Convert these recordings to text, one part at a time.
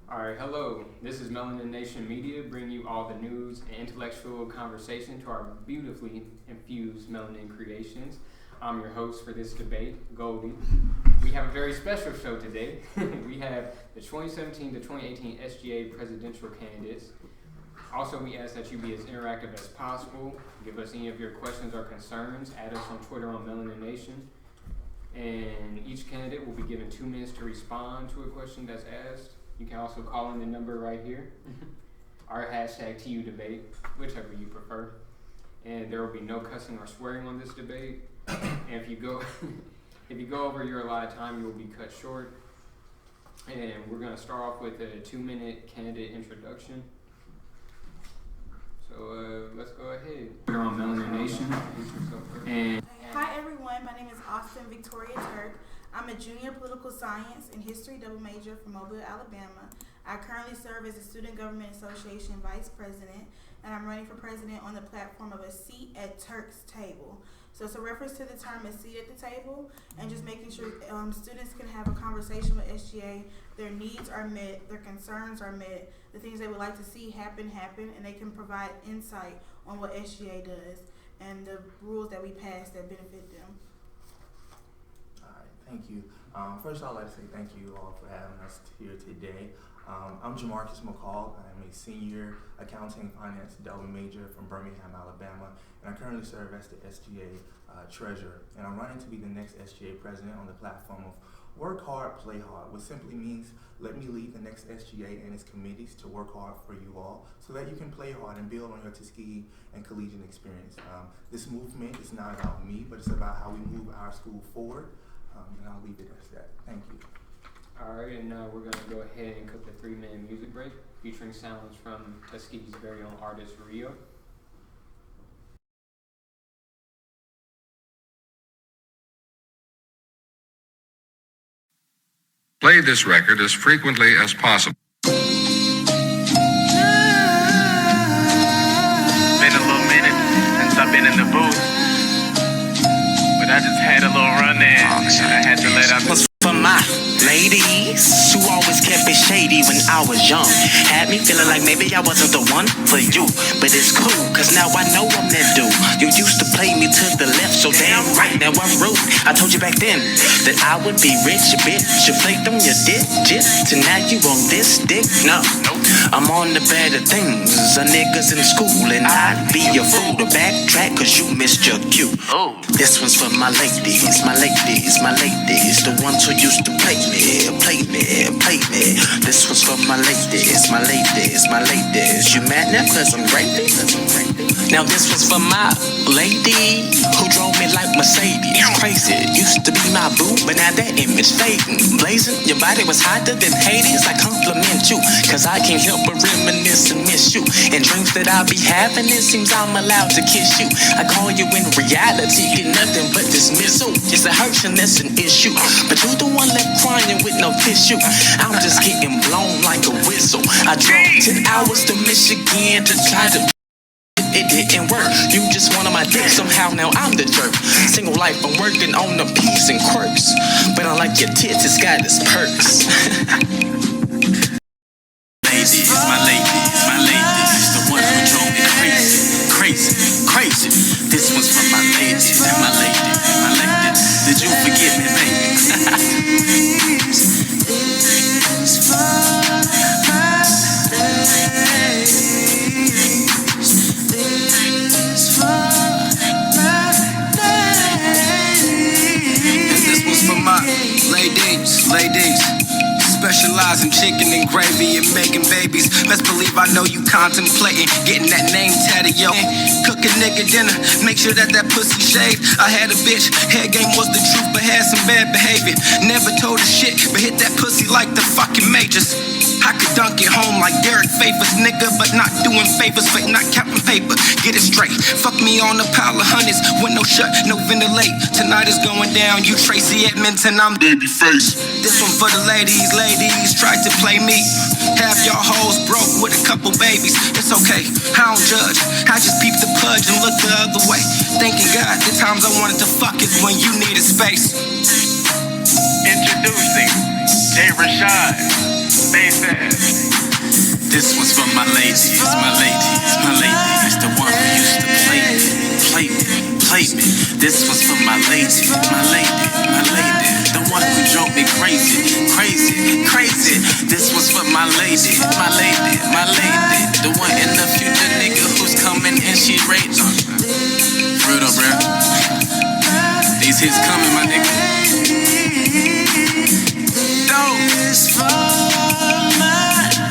Alright, hello. This is MelaniNation Media, bringing you all the news and intellectual conversation to our beautifully infused melanin creations. I'm your host for this debate, Goldie. We have a very special show today. We have the 2017 to 2018 SGA presidential candidates. Also, we ask that you be as interactive as possible. Give us any of your questions or concerns. Add us on Twitter on MelaniNation. And each candidate will be given 2 minutes to respond to a question that's asked. You can also call in the number right here, our hashtag TU debate, whichever you prefer. And there will be no cussing or swearing on this debate. And if you go over your allotted time, you will be cut short. And we're going to start off with a 2-minute candidate introduction. So let's go ahead. We're on MelaniNation. And hi everyone, my name is Austin Victoria Turk. I'm a junior political science and history double major from Mobile, Alabama. I currently serve as the Student Government Association Vice President, and I'm running for president on the platform of a seat at Turk's table. So it's a reference to the term a seat at the table, and just making sure students can have a conversation with SGA. Their needs are met, their concerns are met, the things they would like to see happen, and they can provide insight on what SGA does and the rules that we pass that benefit them. Thank you. First, I'd like to say thank you all for having us here today. I'm Jamarcus McCall. I'm a senior accounting and finance double major from Birmingham, Alabama, and I currently serve as the SGA treasurer. And I'm running to be the next SGA president on the platform of work hard, play hard, which simply means let me lead the next SGA and its committees to work hard for you all so that you can play hard and build on your Tuskegee and collegiate experience. This movement is not about me, but it's about how we move our school forward. And I'll leave it as that. Thank you. Alright, and now we're going to go ahead and cook the 3-minute music break featuring sounds from Tuskegee's very own artist, Rio. Play this record as frequently as possible. Been a little minute since I've been in the booth, but I just had a little run there, and I had to let out the... For my ladies who always kept it shady when I was young, had me feeling like maybe I wasn't the one for you. But it's cool, cause now I know I'm that dude. You used to play me to the left, so damn right, now I'm rude. I told you back then that I would be rich, bitch. You flaked on your digits, and now you on this dick? No, I'm on the better things. Niggas in school, and I'd be a fool to backtrack cause you missed your cue. This one's for my ladies, the ones who used to play me. This one's for my ladies. You mad now cause I'm raping? Now this one's for my lady who drove me like Mercedes. Crazy, used to be my boo, but now that image fading. Blazing, your body was hotter than Hades. I compliment you, cause I can't help but reminisce and miss you. And dreams that I'll be having, it seems I'm allowed to kiss you. I call you in reality, get nothing but dismissal. It's a hurt and that's an issue, but you the one left crying with no tissue. I'm just getting blown like a whistle. I drove 10 hours to Michigan to try to... It didn't work. You just wanted my dick somehow. Now I'm the jerk. Single life, I'm working on the peas and quirks. But I like your tits, it's got its perks. My ladies, the ones who drove me crazy. This one's for my ladies and my lady. Did you forget me, baby? This is for my ladies. This was for my ladies. Specialize in chicken and gravy and making babies. Best believe I know you contemplating getting that name tatted, yo. Cook a nigga dinner, make sure that pussy shaved. I had a bitch, head game was the truth, but had some bad behavior. Never told her shit, but hit that pussy like the fucking majors. I could dunk it home like Derek Favors, nigga, but not doing favors, fake, not counting paper. Get it straight, fuck me on a pile of hundreds, window shut, no ventilate. Tonight is going down, you Tracy Edmonton, I'm Babyface. This one for the ladies tried to play me. Have y'all hoes broke with a couple babies. It's okay, I don't judge, I just peep the pudge and look the other way. Thanking God, the times I wanted to fuck is when you needed space. Introducing Jay Rashad. Bass ass. This one's for my ladies, my ladies, my ladies. The one who used to play me. This one's for my lady, my lady, my lady. The one who drove me crazy. This one's for my lady, my lady, my lady. The one in the future nigga who's coming and she raped. Real though, bruh. These hits coming, my nigga. This for my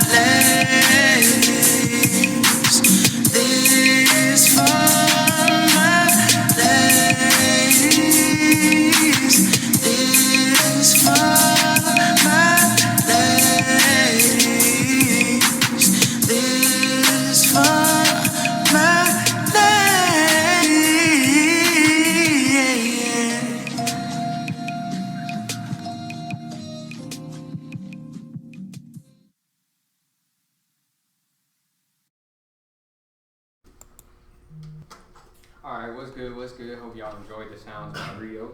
ladies. This for my ladies. This for my ladies. This for my ladies. Alright, what's good? Hope y'all enjoyed the sounds of Rio.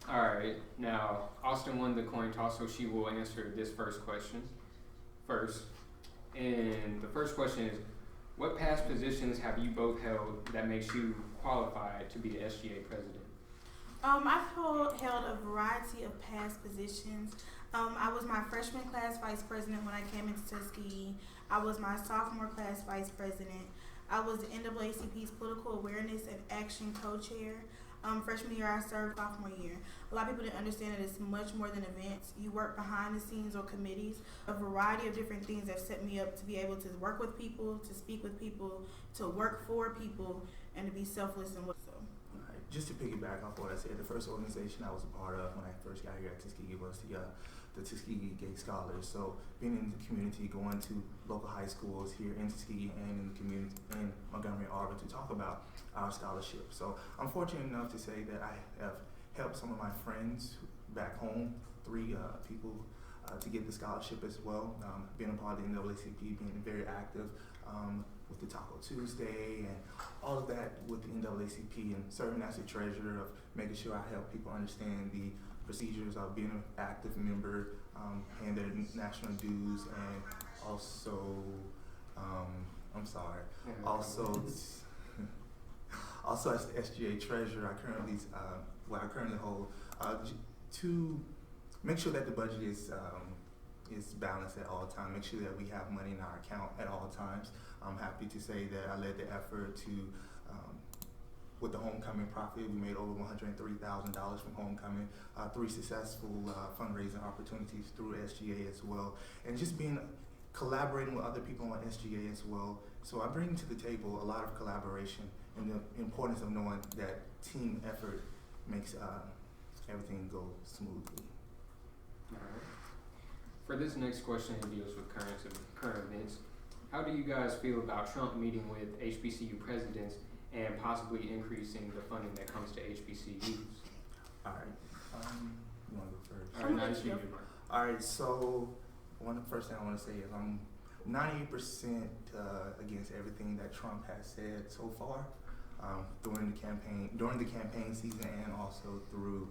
Alright, now, Austin won the coin toss, so she will answer this first question first. And the first question is, what past positions have you both held that makes you qualified to be the SGA president? I've held a variety of past positions. I was my freshman class vice president when I came into Tuskegee. I was my sophomore class vice president. I was the NAACP's Political Awareness and Action co-chair. Freshman year, I served sophomore year. A lot of people didn't understand that it's much more than events. You work behind the scenes or committees. A variety of different things have set me up to be able to work with people, to speak with people, to work for people, and to be selfless and what so. Just to piggyback off what I said, the first organization I was a part of when I first got here at Tuskegee was the Tuskegee Gay Scholars. So being in the community, going to local high schools here in Tuskegee and in the community in Montgomery, Auburn to talk about our scholarship. So I'm fortunate enough to say that I have helped some of my friends back home, 3 people, to get the scholarship as well. Being a part of the NAACP, being very active with the Taco Tuesday and all of that with the NAACP, and serving as the treasurer of making sure I help people understand the procedures of being an active member, paying their national dues, and also, also as the SGA treasurer, I currently hold to make sure that the budget is balanced at all times, make sure that we have money in our account at all times. I'm happy to say that I led the effort to, with the homecoming profit, we made over $103,000 from homecoming, 3 successful fundraising opportunities through SGA as well, and just collaborating with other people on SGA as well. So I bring to the table a lot of collaboration and the importance of knowing that team effort makes everything go smoothly. All right. For this next question, it deals with current events. How do you guys feel about Trump meeting with HBCU presidents and possibly increasing the funding that comes to HBCUs? All right. You want to go first? All right, now it's you, Mark. All right, so first thing I want to say is I'm 98% against everything that Trump has said so far during the campaign season, and also through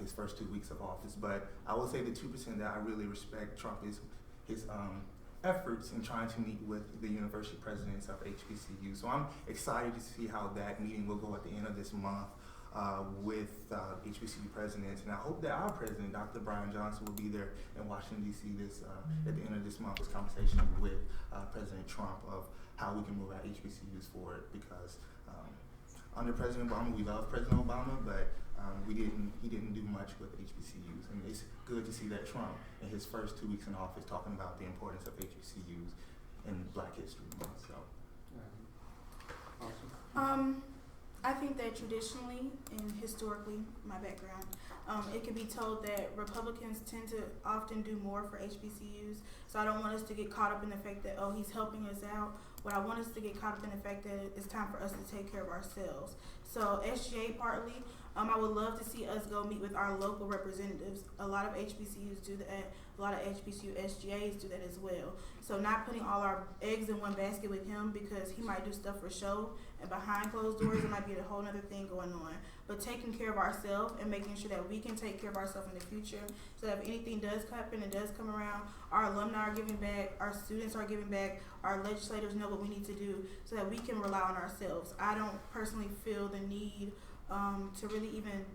his first 2 weeks of office. But I will say the 2% that I really respect Trump is his efforts in trying to meet with the university presidents of HBCU. So I'm excited to see how that meeting will go at the end of this month with HBCU presidents, and I hope that our president, Dr. Brian Johnson, will be there in Washington, D.C. At the end of this month, this conversation with President Trump of how we can move our HBCUs forward, because under President Obama, we love President Obama, but he didn't do much with HBCUs, and it's good to see that Trump, in his first 2 weeks in office, talking about the importance of HBCUs in Black History Month. So, awesome. I think that traditionally and historically, my background, it can be told that Republicans tend to often do more for HBCUs. So I don't want us to get caught up in the fact that, oh, he's helping us out. What I want us to get caught up in the fact that it's time for us to take care of ourselves. So SGA partly, I would love to see us go meet with our local representatives. A lot of HBCUs do that. A lot of HBCU SGAs do that as well. So not putting all our eggs in one basket with him because he might do stuff for show and behind closed doors, it might be a whole other thing going on. But taking care of ourselves and making sure that we can take care of ourselves in the future so that if anything does happen and does come around, our alumni are giving back, our students are giving back, our legislators know what we need to do so that we can rely on ourselves. I don't personally feel the need to really even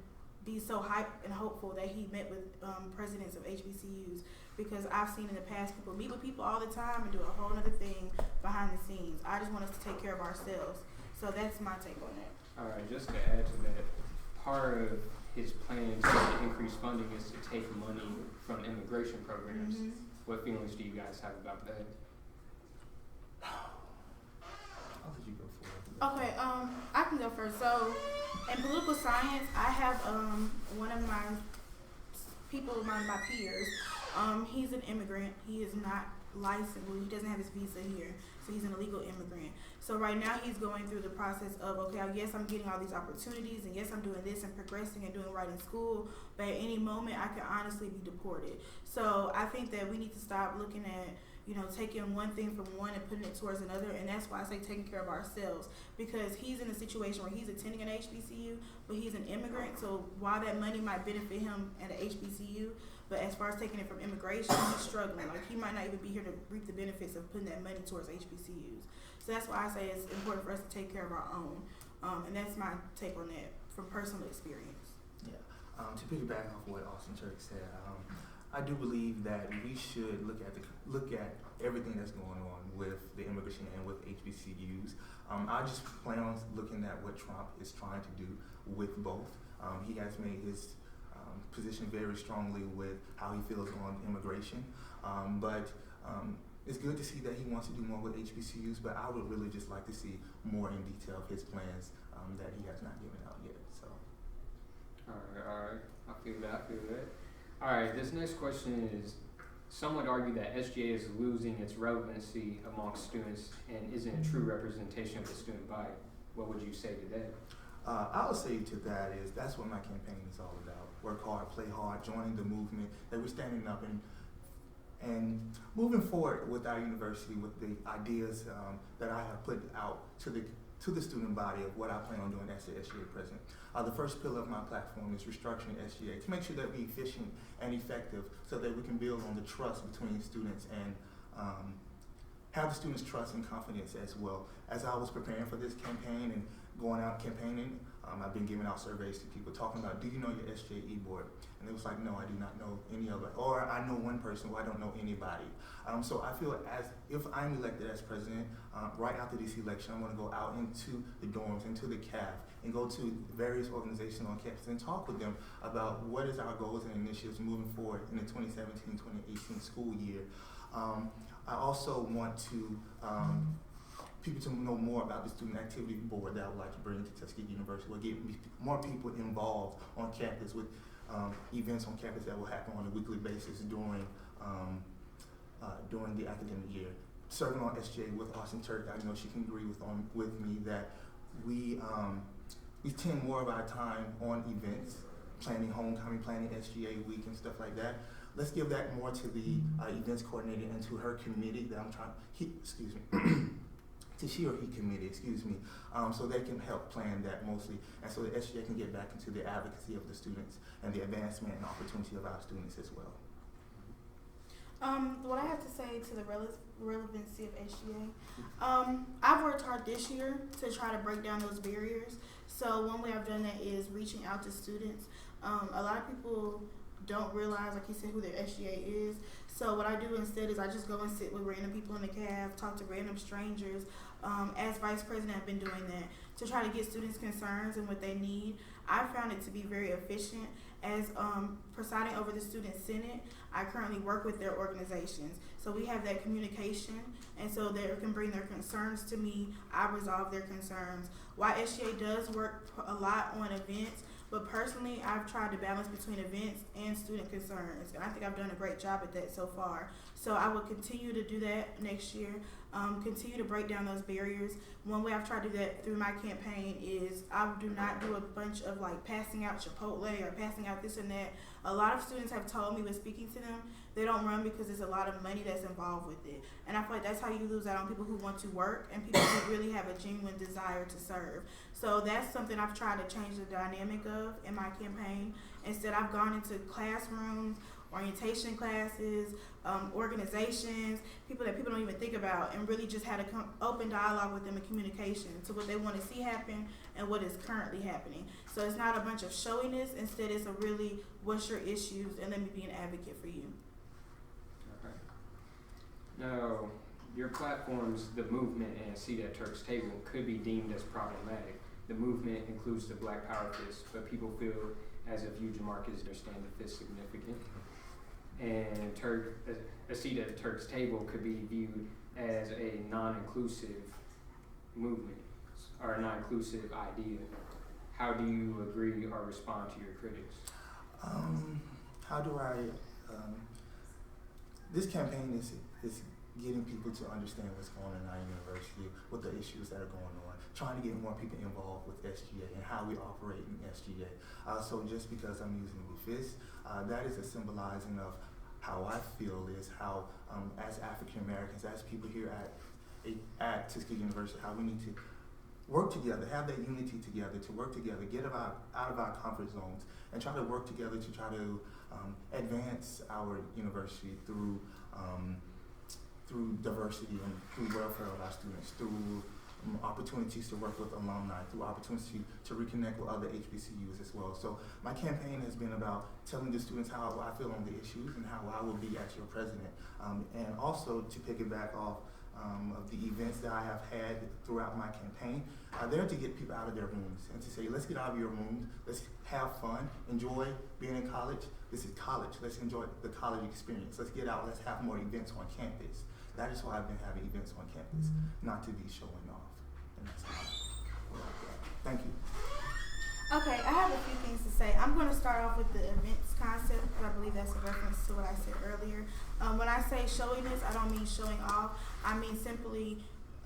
be so hyped and hopeful that he met with presidents of HBCUs, because I've seen in the past people meet with people all the time and do a whole other thing behind the scenes. I just want us to take care of ourselves. So that's my take on that. All right, just to add to that, part of his plan to increase funding is to take money from immigration programs. Mm-hmm. What feelings do you guys have about that? I'll let you go for it. Okay, I can go first. So, in political science, I have one of my people, my peers. He's an immigrant. He is not licensed. Well, he doesn't have his visa here, so he's an illegal immigrant. So right now he's going through the process of, okay, yes, I'm getting all these opportunities, and yes, I'm doing this and progressing and doing right in school, but at any moment I could honestly be deported. So I think that we need to stop looking at, taking one thing from one and putting it towards another, and that's why I say taking care of ourselves, because he's in a situation where he's attending an HBCU, but he's an immigrant, so while that money might benefit him at an HBCU, but as far as taking it from immigration, he's struggling. Like, he might not even be here to reap the benefits of putting that money towards HBCUs. So that's why I say it's important for us to take care of our own, and that's my take on that from personal experience. Yeah. To piggyback off what Austin Turk said, I do believe that we should look at everything that's going on with the immigration and with HBCUs. I just plan on looking at what Trump is trying to do with both. He has made his position very strongly with how he feels on immigration, but it's good to see that he wants to do more with HBCUs, but I would really just like to see more in detail of his plans that he has not given out yet. So. All right. I feel that. All right, this next question is, some would argue that SGA is losing its relevancy amongst students and isn't a true representation of the student body. What would you say to that? I would say to that is, that's what my campaign is all about. Work hard, play hard, joining the movement, that we're standing up and moving forward with our university with the ideas that I have put out to the student body of what I plan on doing as the SGA president. The first pillar of my platform is restructuring SGA to make sure that we're efficient and effective so that we can build on the trust between students and have the students' trust and confidence as well. As I was preparing for this campaign and going out campaigning, I've been giving out surveys to people talking about, do you know your SGA board? And it was like, no, I do not know any of it. Or I know one person who I don't know anybody. So I feel as if I'm elected as president, right after this election, I'm going to go out into the dorms, into the CAF, and go to various organizations on campus and talk with them about what is our goals and initiatives moving forward in the 2017-2018 school year. I also want to people to know more about the Student Activity Board that I would like to bring to Tuskegee University. We'll get more people involved on campus with events on campus that will happen on a weekly basis during the academic year. Serving on SGA with Austin Turk, I know she can agree with me that we spend more of our time on events, planning homecoming, planning SGA week and stuff like that. Let's give that more to the events coordinator and to her committee that to she or he committee, so they can help plan that mostly, and so the SGA can get back into the advocacy of the students and the advancement and opportunity of our students as well. What I have to say to the relevancy of SGA, I've worked hard this year to try to break down those barriers. So one way I've done that is reaching out to students. A lot of people don't realize, like you said, who their SGA is. So what I do instead is I just go and sit with random people in the CAF, talk to random strangers. As vice president, I've been doing that to try to get students' concerns and what they need. I found it to be very efficient. As presiding over the Student Senate, I currently work with their organizations. So we have that communication, and so they can bring their concerns to me. I resolve their concerns. While SGA does work a lot on events, but personally, I've tried to balance between events and student concerns, and I think I've done a great job at that so far. So I will continue to do that next year. continue to break down those barriers. One way I've tried to do that through my campaign is I do not do a bunch of like passing out Chipotle or passing out this and that. A lot of students have told me when speaking to them, they don't run because there's a lot of money that's involved with it. And I feel like that's how you lose out on people who want to work and people who really have a genuine desire to serve. So that's something I've tried to change the dynamic of in my campaign. Instead, I've gone into classrooms, orientation classes, organizations, people that people don't even think about, and really just had an open dialogue with them in communication to what they want to see happen and what is currently happening. So it's not a bunch of showiness. Instead, it's a really, what's your issues, and let me be an advocate for you. Okay. Now, your platforms, the movement and Seat at Turk's Table, could be deemed as problematic. The movement includes the Black Power fist, but people feel as if you, Jamarcus, understand the fist significant. And a seat at the Turk's Table could be viewed as a non-inclusive movement or a non-inclusive idea. How do you agree or respond to your critics? How do I? This campaign is getting people to understand what's going on in our university, what the issues that are going on, trying to get more people involved with SGA and how we operate in SGA. So just because I'm using the fist, that is a symbolizing of how I feel is how, as African Americans, as people here at Tuskegee University, how we need to work together, have that unity together, to work together, get out of our comfort zones, and try to work together to try to advance our university through diversity and through welfare of our students, through opportunities to work with alumni, through opportunity to reconnect with other HBCUs as well. So my campaign has been about telling the students how I feel on the issues and how I will be as your president. And also to piggyback off of the events that I have had throughout my campaign, they're to get people out of their rooms and to say, let's get out of your rooms, let's have fun, enjoy being in college. This is college, let's enjoy the college experience. Let's get out, let's have more events on campus. That is why I've been having events on campus, not to be showing off. And that's what I've got. Thank you. Okay, I have a few things to say. I'm going to start off with the events concept, because I believe that's a reference to what I said earlier. When I say showiness, I don't mean showing off. I mean simply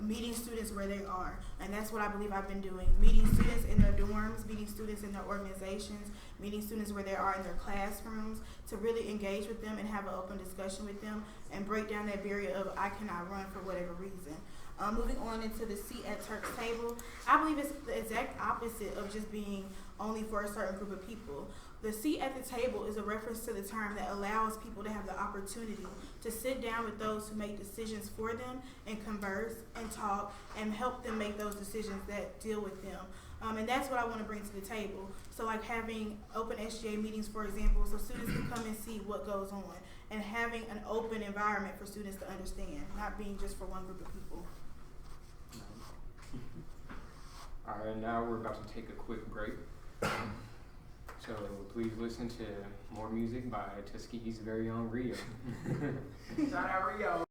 meeting students where they are. And that's what I believe I've been doing. Meeting students in their dorms, meeting students in their organizations, meeting students where they are in their classrooms, to really engage with them and have an open discussion with them and break down that barrier of I cannot run for whatever reason. Moving on into the Seat at Turk's Table, I believe it's the exact opposite of just being only for a certain group of people. The seat at the table is a reference to the term that allows people to have the opportunity to sit down with those who make decisions for them and converse and talk and help them make those decisions that deal with them. And that's what I want to bring to the table. So like having open SGA meetings, for example, so students can come and see what goes on, and having an open environment for students to understand, not being just for one group of people. All right, now we're about to take a quick break. So please listen to more music by Tuskegee's very own Rio. Shout out Rio.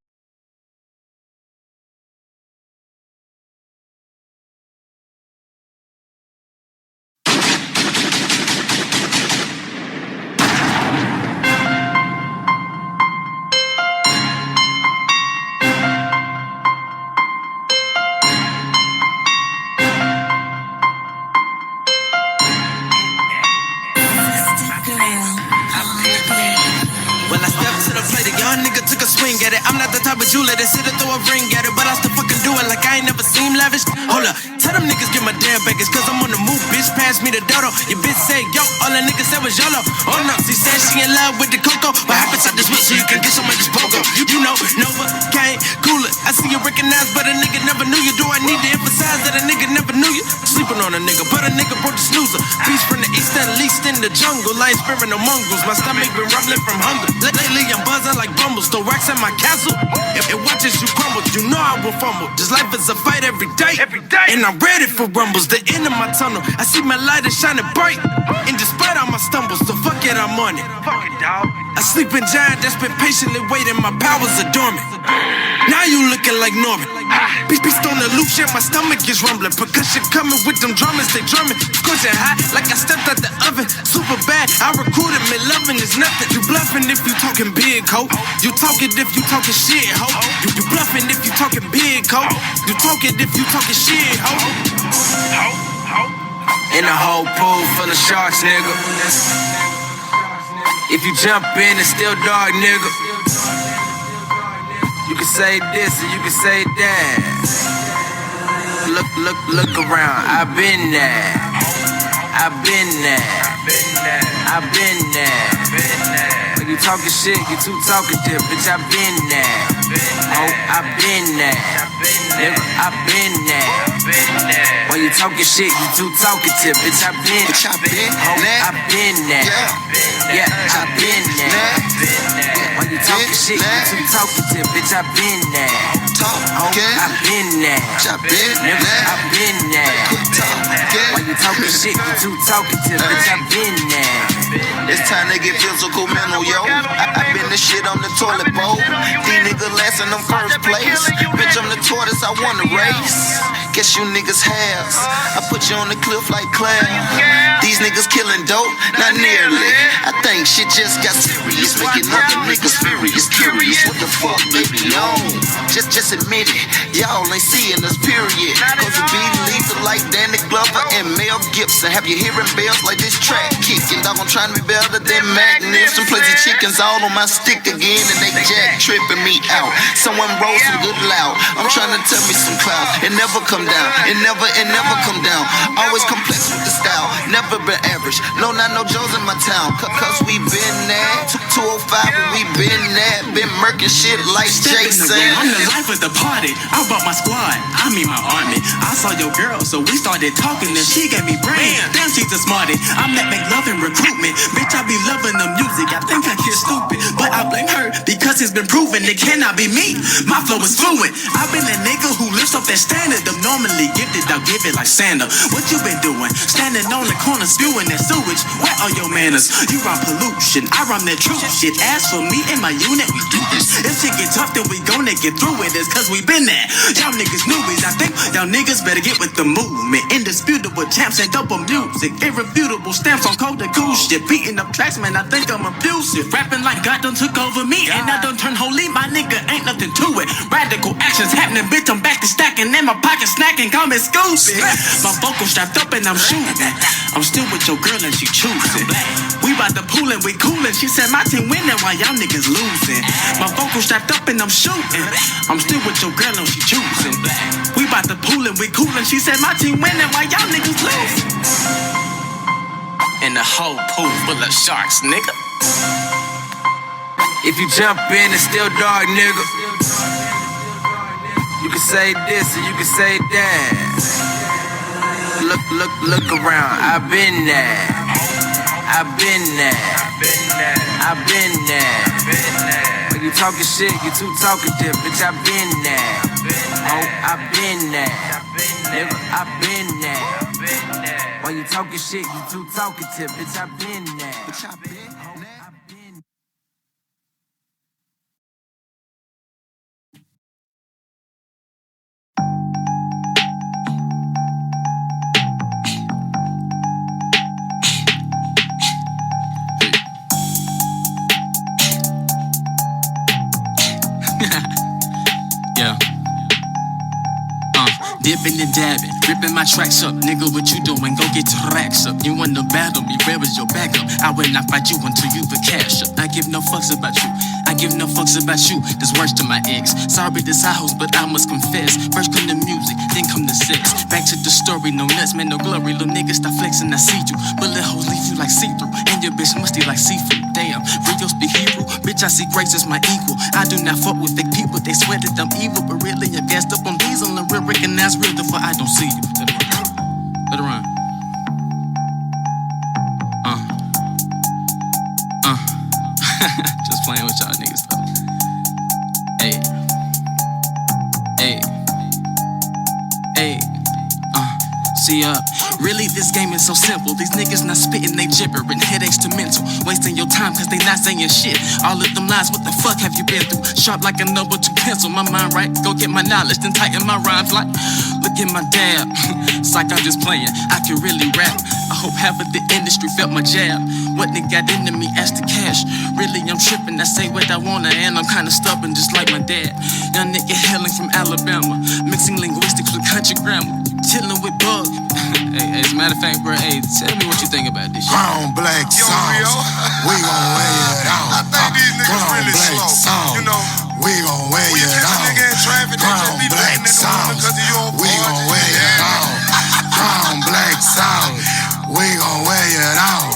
Swing at it. I'm not the type of jeweler that sit and throw a ring at it, but I still fucking do it like I ain't never seen lavish. Hold up, tell them niggas get my damn baggage, cause I'm on the move, bitch. Pass me the dodo. Your bitch say, yo, all that nigga said was YOLO. Oh no, she said she in love with the cocoa, but happens at this whip so you can get some of this pogo. You know, Nova, Kane, cooler. I see you recognize, but a nigga never knew you. Do I need to emphasize that a nigga never knew you? Sleeping on a nigga, but a nigga broke the snoozer. Peace from the east and least in the jungle. I ain't sparing no mongrels. My stomach been rumbling from hunger. Lately I'm buzzing like bumbles. Throw racks at my castle. If it watches you crumble, you know I will fumble. This life is a fight every day. And I'm ready for rumbles. The end of my tunnel, I see my light is shining bright. And despite all my stumbles, so fuck it, I'm on it. Fuck it, dog. A sleeping giant that's been patiently waiting. My powers are dormant. Now you looking like Norman. Beast on the loop, shit, my stomach is rumbling. Percussion coming with them drummers, they drumming. Scorching hot like I stepped out the oven. super bad. I recruited me, loving is nothing. You bluffing if you talking big, ho. You talking if you talking shit, ho. You bluffing if you talking big, ho. You talking if you talking shit, ho. In a whole pool full of sharks, nigga. If you jump in, it's still dark, nigga. You can say this and you can say that. Look around. I've been there. I've been there. I've been there. When you talking shit, you too talkative, bitch. I've been there. Oh, I've been there. Nigga, I've been there. When you talking shit, you too talkative, bitch. I've been there. Oh, I've been there. Yeah, I've been there. When you talking shit, you too talkative, bitch. I've been there. Oh, I've been there. Nigga, I've been there. When you talking shit, you too talkative, bitch. I've been there. It's time to get physical, mental, yo. I been the shit on the toilet bowl. These niggas last in them first place. Bitch, I'm the tortoise, I won the race. Guess you niggas have. I put you on the cliff like Claire. These niggas killing dope, not nearly. I think shit just got serious, making other niggas furious. Curious, what the fuck they be on? Just admit it, y'all ain't seeing us, period. Cause it be lethal like Danny Glover and Mel Gibson. Have you hearing bells like this track kicking? Dog, I'm trying to be better than Magnus. Some places chickens all on my stick again and they jack tripping me out. Someone roll some good loud. I'm trying to tell me some clout. It never come down. It never come down. Always complex with the style. Never been average. No, not no Joes in my town. Cause we been there. 205 when we been there. Been murking shit like Jason. I'm the life of the party. I brought my squad. I mean my army. I saw your girl, so we started talking and she gave me brain. Damn, she's a smarty. I'm that McLovin recruitment. Bitch, I be loving the music. I think I hear stupid, but I blame her because it's been proven it cannot be me. My flow is fluent. I've been a nigga who lifts up that standard. I'm normally gifted, I'll give it like Santa. What you been doing? Standing on the corner spewing that sewage. Where are your manners? You rhyme pollution. I rhyme that truth shit. As for me and my unit, we do this. If shit get tough, then we gonna get through it. It's cause we been there. Y'all niggas newbies. I think y'all niggas better get with the movement. Indisputable champs and double music. Irrefutable stamps on cold and cool shit. Beating up tracks, man, I think I'm abusive. Rapping like God done took over me. And I done turn holy, my nigga ain't nothing to it. Radical actions happening, bitch, I'm back to stacking. And my pocket snacking, call me Scoopy. My vocal strapped up and I'm shooting. I'm still with your girl and she choosing. We bout the pool and we coolin'. She said my team winning while y'all niggas losing. My vocal strapped up and I'm shooting. I'm still with your girl and she choosing. We bout the pool and we coolin'. She said my team winning while y'all niggas losing. In the whole pool full of sharks, nigga. If you jump in, it's still dark, nigga. You can say this and you can say that. Look around. I've been there. I've been there. I've been there. When you talking shit, you too talkative, bitch. I've been there. Oh, I've been there. Nigga, I've been there. When you talking shit, you too talkative, bitch. I've been there. Bitch, I've been there. Yeah. Dipping and dabbing, ripping my tracks up. Nigga, what you doing? Go get your racks up. You wanna battle me? Where is your backup? I will not fight you until you put cash up. I give no fucks about you. I give no fucks about you. There's worse to my ex. Sorry, this house, but I must confess. First come the music, then come the sex. Back to the story, no nuts, man, no glory. Little nigga, stop flexing, I see you. Bullet hoes leave you like see-through, and your bitch musty like seafood. Damn, Rio speak Hebrew. Bitch, I see grace as my equal. I do not fuck with fake people. They swear that I'm evil, but really I'm gassed up on diesel and real recognize real. Therefore, I don't see you. Let it run. Just playing with y'all niggas though. Hey. See, really this game is so simple. These niggas not spitting, they gibbering. Headaches to mental, wasting your time cause they not saying shit. All of them lies, what the fuck have you been through? Sharp like a number 2 pencil, my mind right. Go get my knowledge, then tighten my rhymes like. Look at my dab, it's like I'm just playing. I can really rap. I hope half of the industry felt my jab. What they got into me, asked the cash. Really, I'm tripping, I say what I wanna, and I'm kinda stubborn, just like my dad. Young nigga hailing from Alabama, mixing linguistics with country grammar. Chillin' with Bug. Hey, as a matter of fact, bro, hey, tell me what you think about this shit. Brown, black songs, we gon' wear it out. I think these niggas Brown, really black slow. songs, You know, we gon' wear when you it catch a out. nigga in traffic, they just Brown, be black looking at the woman songs, because of your we gon' wear it out. Brown, black songs, we gon' wear it out.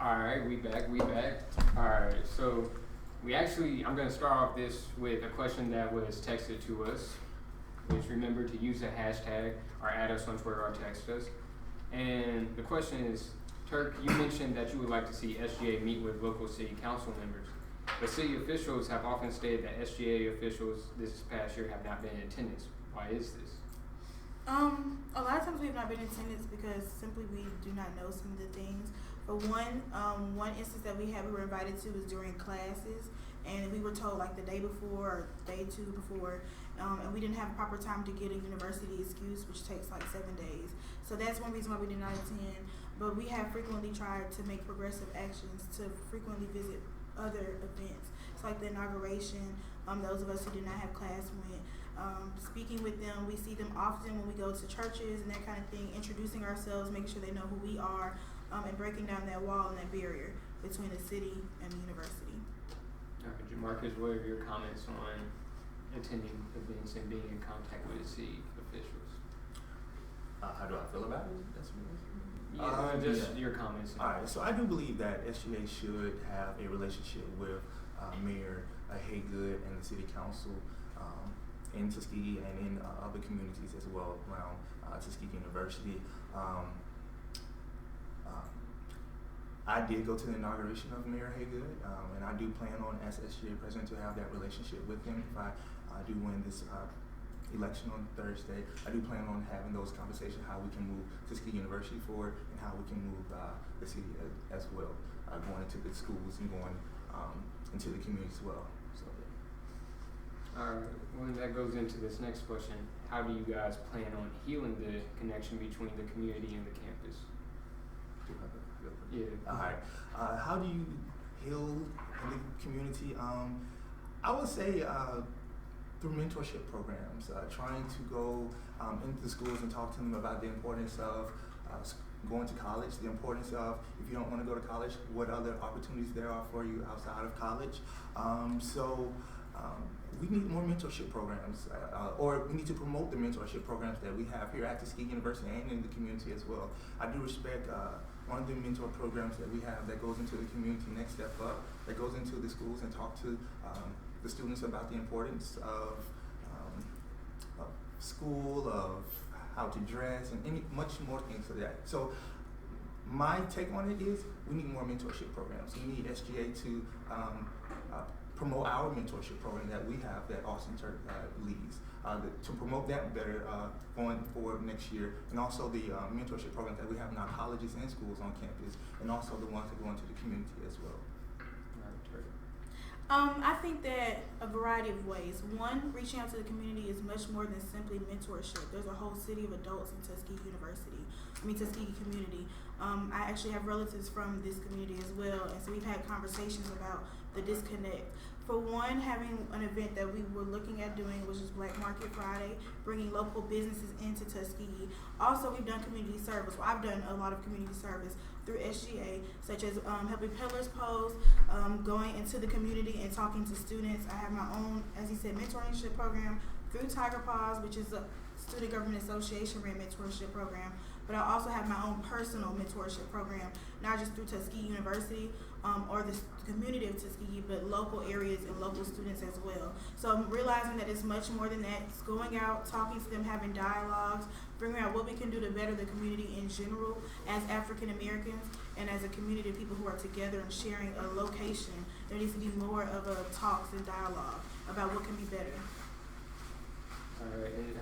Alright, we back. Alright, so I'm going to start off this with a question that was texted to us, which remember to use the hashtag or add us on Twitter or text us. And the question is, Turk, you mentioned that you would like to see SGA meet with local city council members, but city officials have often stated that SGA officials this past year have not been in attendance. Why is this? A lot of times we've not been in attendance because simply we do not know some of the things. But one instance that we were invited to was during classes, and we were told like the day before or day two before, and we didn't have proper time to get a university excuse, which takes like 7 days. So that's one reason why we did not attend. But we have frequently tried to make progressive actions to frequently visit other events. So like the inauguration, those of us who did not have class went. Speaking with them, we see them often when we go to churches and that kind of thing, introducing ourselves, making sure they know who we are, and breaking down that wall and that barrier between the city and the university. Jamarcus, what are your comments on attending events and being in contact with city officials? How do I feel about it? That's Your comments. All right, so I do believe that SGA should have a relationship with Mayor Haygood and the City Council in Tuskegee and in other communities as well around Tuskegee University. I did go to the inauguration of Mayor Haygood, and I do plan on, as SGA president, to have that relationship with him. If I do win this election on Thursday, I do plan on having those conversations, how we can move Tuskegee University forward and how we can move the city as well, going into the schools and going into the community as well. So, yeah. All right, well, that goes into this next question. How do you guys plan on healing the connection between the community and the campus? Yeah. All right. How do you heal the community? I would say through mentorship programs, trying to go into the schools and talk to them about the importance of going to college, the importance of, if you don't want to go to college, what other opportunities there are for you outside of college. We need more mentorship programs, or we need to promote the mentorship programs that we have here at Tuskegee University and in the community as well. I do respect one of the mentor programs that we have that goes into the community, Next Step Up, that goes into the schools and talk to the students about the importance of school, of how to dress, and much more things like that. So my take on it is we need more mentorship programs. We need SGA to promote our mentorship program that we have that Austin Turk leads, to promote that better going forward next year, and also the mentorship programs that we have in our colleges and schools on campus, and also the ones that go into the community as well. I think that a variety of ways. One, reaching out to the community is much more than simply mentorship. There's a whole city of adults in Tuskegee Tuskegee community. I actually have relatives from this community as well, and so we've had conversations about the disconnect. For one, having an event that we were looking at doing, which is Black Market Friday, bringing local businesses into Tuskegee. Also, we've done community service. Well, I've done a lot of community service through SGA, such as helping Pillars Post, going into the community and talking to students. I have my own, as he said, mentorship program through Tiger Paws, which is a Student Government Association ran mentorship program. But I also have my own personal mentorship program, not just through Tuskegee University or the community of Tuskegee, but local areas and local students as well. So I'm realizing that it's much more than that. It's going out, talking to them, having dialogues, figuring out what we can do to better the community in general as African Americans and as a community of people who are together and sharing a location. There needs to be more of a talks and dialogue about what can be better. All right, and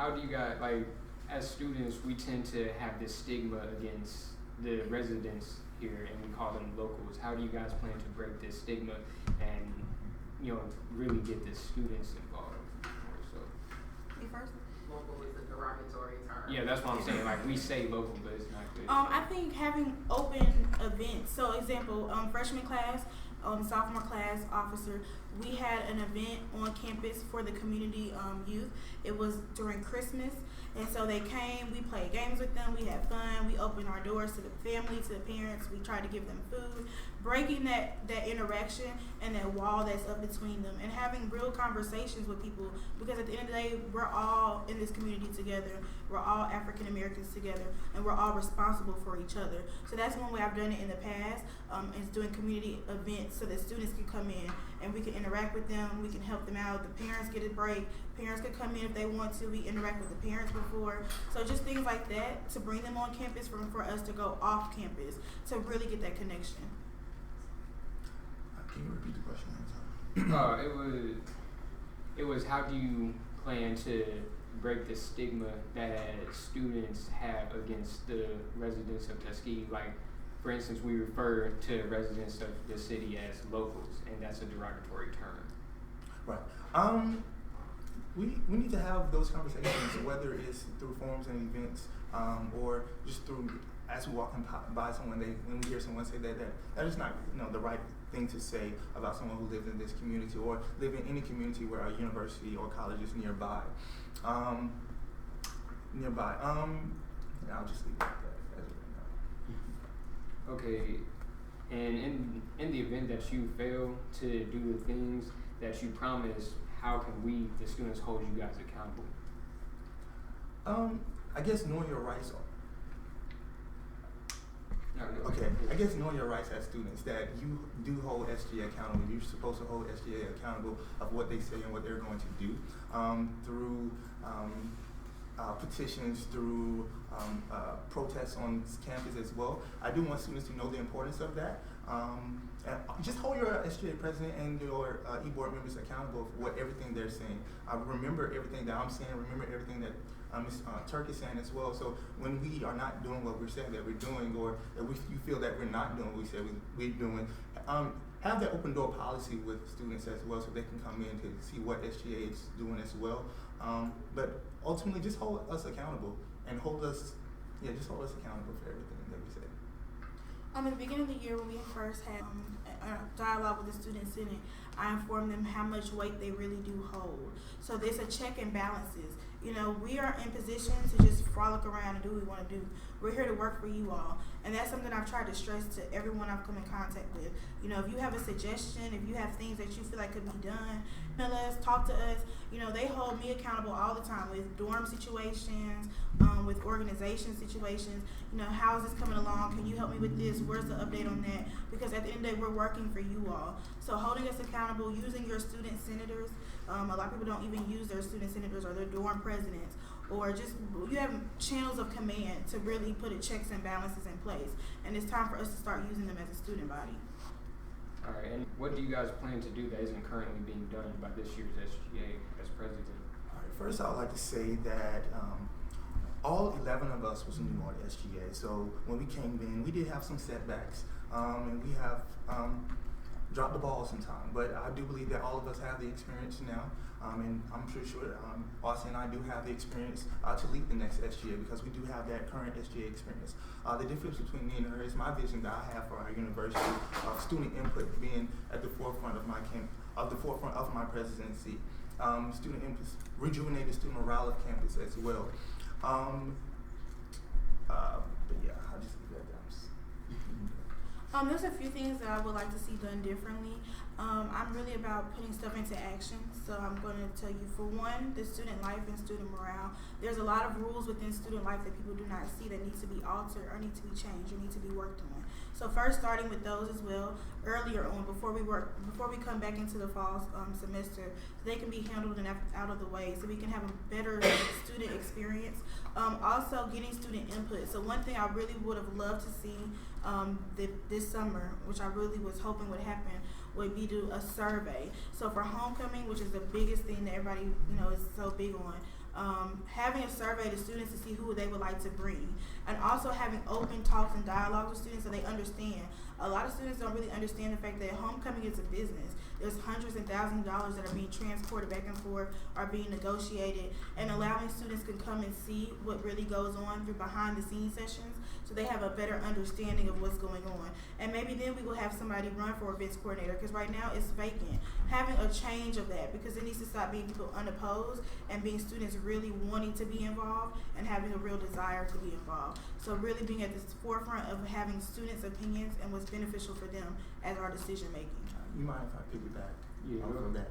how do you guys, like, as students, we tend to have this stigma against the residents here, and we call them locals. How do you guys plan to break this stigma and, you know, really get the students involved more so? Me first? Local is a derogatory term. Yeah, that's what I'm saying. Like, we say local, but it's not good. I think having open events. So, example, freshman class, sophomore class, officer, we had an event on campus for the community youth. It was during Christmas, and so they came. We played games with them. We had fun. We opened our doors to the family, to the parents. We tried to give them food, breaking that interaction and that wall that's up between them, and having real conversations with people. Because at the end of the day, we're all in this community together. We're all African Americans together, and we're all responsible for each other. So that's one way I've done it in the past, is doing community events so that students can come in and we can interact with them. We can help them out. The parents get a break. Parents can come in if they want to. We interact with the parents before. So just things like that to bring them on campus for us to go off campus to really get that connection. Can you repeat the question? It was how do you plan to break the stigma that students have against the residents of Tuskegee? Like, for instance, we refer to residents of the city as locals, and that's a derogatory term. Right. We need to have those conversations, whether it's through forums and events, or just through as we walk by someone, when we hear someone say that is not the right thing to say about someone who lives in this community or live in any community where a university or college is nearby. And I'll just leave it at that as of right now. Okay, and in the event that you fail to do the things that you promised, how can we, the students, hold you guys accountable? I guess knowing your rights. Okay, I guess knowing your rights as students, that you do hold SGA accountable. You're supposed to hold SGA accountable of what they say and what they're going to do through petitions, through protests on campus as well. I do want students to know the importance of that. And just hold your SGA president and your e-board members accountable for everything they're saying. Remember everything that I'm saying, remember everything that Ms. Turk is saying as well. So when we are not doing what we're saying that we're doing, or that you feel that we're not doing what we say we're doing, have that open door policy with students as well, so they can come in to see what SGA is doing as well. But ultimately, just hold us accountable and just hold us accountable for everything that we say. At the beginning of the year, when we first had a dialogue with the Student Senate, I informed them how much weight they really do hold. So there's a check and balances. We are in position to just frolic around and do what we want to do. We're here to work for you all. And that's something I've tried to stress to everyone I've come in contact with. If you have a suggestion, if you have things that you feel like could be done, email us, talk to us. They hold me accountable all the time with dorm situations, with organization situations. How is this coming along? Can you help me with this? Where's the update on that? Because at the end of the day, we're working for you all. So holding us accountable, using your student senators. A lot of people don't even use their student senators or their dorm presidents, or just you have channels of command to really put checks and balances in place. And it's time for us to start using them as a student body. All right, and what do you guys plan to do that isn't currently being done by this year's SGA as president? All right, first I would like to say that all 11 of us was new on SGA. So when we came in, we did have some setbacks, and we have dropped the ball sometime. But I do believe that all of us have the experience now, and I'm pretty sure Austin and I do have the experience to lead the next SGA, because we do have that current SGA experience. The difference between me and her is my vision that I have for our university of student input being at the forefront of my presidency. Student input, rejuvenate the student morale of campus as well. But yeah, I'll just leave that down. There's a few things that I would like to see done differently. I'm really about putting stuff into action. So I'm going to tell you, for one, the student life and student morale. There's a lot of rules within student life that people do not see that need to be altered or need to be changed or need to be worked on. So first, starting with those as well, earlier on, before we come back into the fall semester, so they can be handled and out of the way, so we can have a better student experience. Also, getting student input. So one thing I really would have loved to see this summer, which I really was hoping would happen, would be do a survey. So for homecoming, which is the biggest thing that everybody is so big on, having a survey to students to see who they would like to bring, and also having open talks and dialogues with students so they understand. A lot of students don't really understand the fact that homecoming is a business. There's hundreds and thousands of dollars that are being transported back and forth, are being negotiated, and allowing students can come and see what really goes on through behind the scenes sessions so they have a better understanding of what's going on. And maybe then we will have somebody run for events coordinator, because right now it's vacant. Having a change of that, because it needs to stop being people unopposed and being students really wanting to be involved and having a real desire to be involved. So really being at the forefront of having students' opinions and what's beneficial for them as our decision making. You mind if I piggyback Yeah, off of that?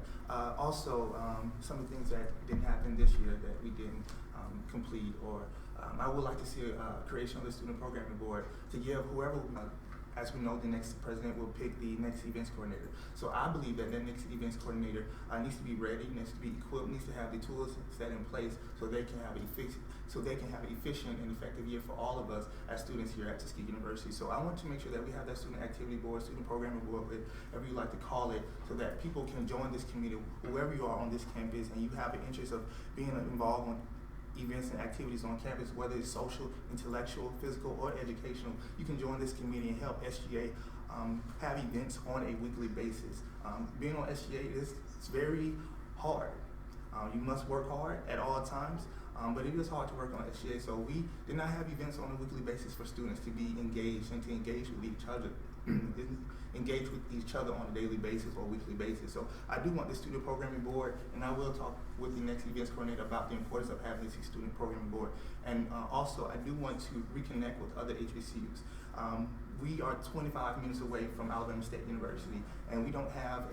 Also, some of the things that didn't happen this year that we didn't complete, or I would like to see a creation of the student programming board to give whoever, as we know, the next president will pick the next events coordinator. So I believe that next events coordinator needs to be ready, needs to be equipped, needs to have the tools set in place so they can have an efficient and effective year for all of us as students here at Tuskegee University. So I want to make sure that we have that student activity board, student programming board, whatever you like to call it, so that people can join this community, whoever you are on this campus, and you have an interest of being involved in events and activities on campus, whether it's social, intellectual, physical, or educational. You can join this committee and help SGA have events on a weekly basis. Being on SGA it's very hard. You must work hard at all times, but it is hard to work on SGA. So we did not have events on a weekly basis for students to be engaged and to engage with each other. Engage with each other on a daily basis or weekly basis. So I do want the student programming board, and I will talk with the next events coordinator about the importance of having this student programming board. And also, I do want to reconnect with other HBCUs. We are 25 minutes away from Alabama State University, and we don't have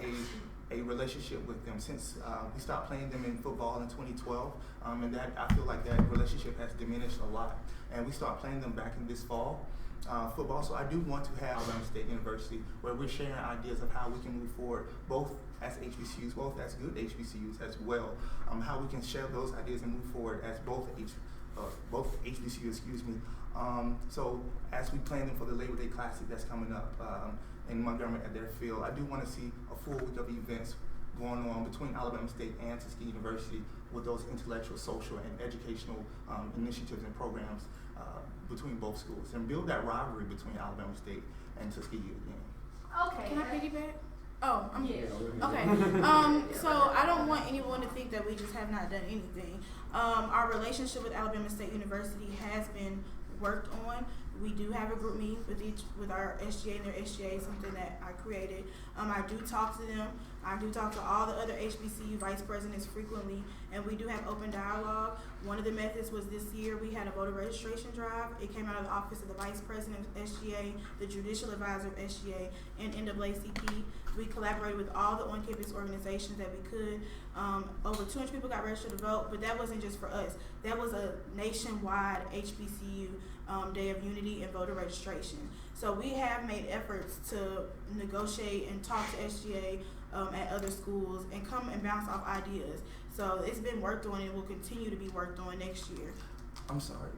a relationship with them since we stopped playing them in football in 2012, and that I feel like that relationship has diminished a lot. And we started playing them back in this fall. Football, so I do want to have Alabama State University where we're sharing ideas of how we can move forward, both as HBCUs, both as good HBCUs as well, how we can share those ideas and move forward as both HBCUs, so as we plan them for the Labor Day Classic that's coming up in Montgomery at their field, I do want to see a full week of events going on between Alabama State and Tuskegee University with those intellectual, social, and educational initiatives and programs between both schools, and build that rivalry between Alabama State and Tuskegee again. Okay. Can I piggyback? Oh, I'm here. Okay. So I don't want anyone to think that we just have not done anything. Our relationship with Alabama State University has been worked on. We do have a group meeting with our SGA and their SGA, something that I created. I do talk to them. I do talk to all the other HBCU vice presidents frequently, and we do have open dialogue. One of the methods was this year we had a voter registration drive. It came out of the office of the vice president of SGA, the judicial advisor of SGA, and NAACP. We collaborated with all the on-campus organizations that we could. Over 200 people got registered to vote, but that wasn't just for us. That was a nationwide HBCU Day of Unity and voter registration. So we have made efforts to negotiate and talk to SGA at other schools and come and bounce off ideas. So it's been worked on and will continue to be worked on next year. I'm sorry.